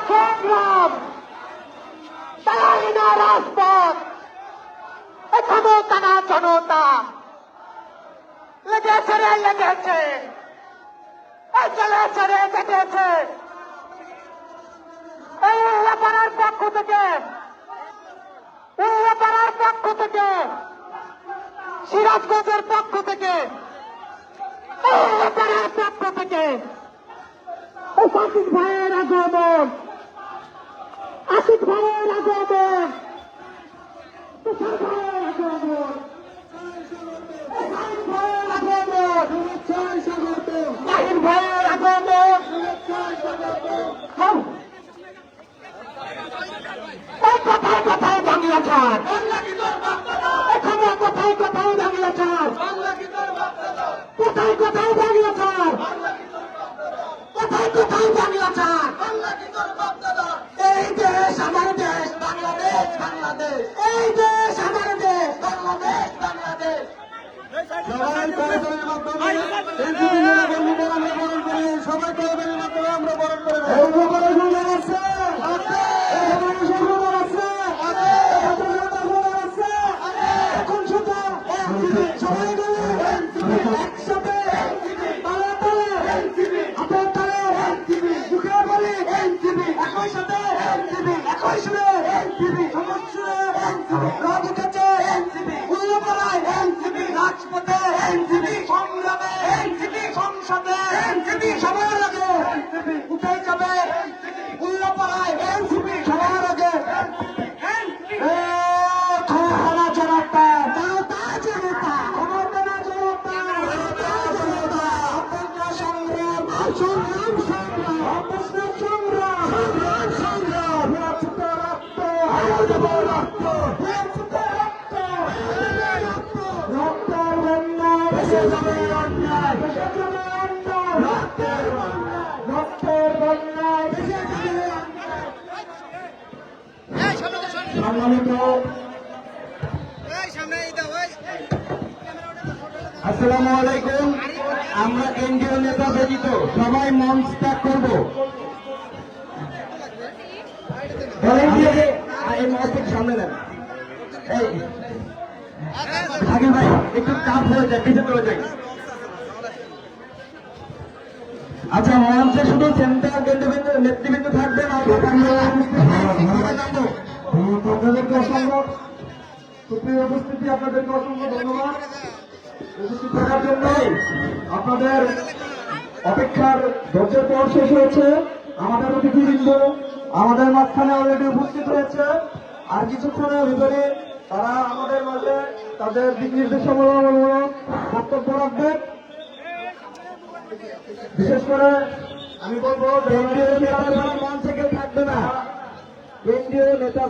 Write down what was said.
সংগ্রাম তাই না রাজপথ এখনো টানা জনতা লেগেছে রে লেগেছে চলেছে রে কেটেছে এই পাড়ার পক্ষ থেকে পাড়ার পক্ষ থেকে সিরাজগঞ্জের পক্ষ থেকে পাড়ার পক্ষ থেকে আশিক ভাইয়ের আগমন আশিক ভাইয়ের আগমন তুষার ভাইয়ের আগমন মাহির ভাইয়ের আগমন কোথায় কোথায় বাংলা ছাড় এখানে কোথায় কোথায় বাংলা ছাড় কোথায় কোথায় বাংলা ছাড় কোথায় কোথায় বাংলা ছাড় এই দেশ আমার দেশ বাংলাদেশ বাংলাদেশ এই দেশ আমার দেশ বাংলাদেশ বাংলাদেশ সবাই আমরা বরণ করে এখন শুধু সবাই একসাথে একই সাথে একই সুরে রাজপথে সংগ্রামে সংসদে সবার আগে উঠে যাবে উল্লাপাড়ায় সবার আগে আসসালামু আলাইকুম। আমরা কেন্দ্রীয় নেতা ব্যতীত সবাই মঞ্চ ত্যাগ করব। এই মঞ্চ থেকে সামনে নেন। আগে ভাই একটু কাপ হয়ে যায়, পিছিয়ে চলে যায়। আচ্ছা, মঞ্চে শুধু সেন্ট্রাল কেন্দ্রবিন্দু নেতৃবৃন্দ থাকবেন। আপনাদেরকে অসংখ্য সুপ্রিয় উপস্থিতি, আপনাদেরকে অসংখ্য ধন্যবাদ উপস্থিত থাকার জন্য। আপনাদের অপেক্ষার ধৈর্যের পর শেষ হয়েছে। আমাদের অতিথিবৃন্দ আমাদের মাঝখানে অলরেডি উপস্থিত হয়েছে। আর কিছুক্ষণের ভিতরে তারা আমাদের মাঝে তাদের দিক নির্দেশনামূলক বক্তব্য রাখবেন। বিশেষ করে আমি বলবো কেন্দ্রীয় নেতা মঞ্চে কেউ থাকবে না। কেন্দ্রীয় নেতা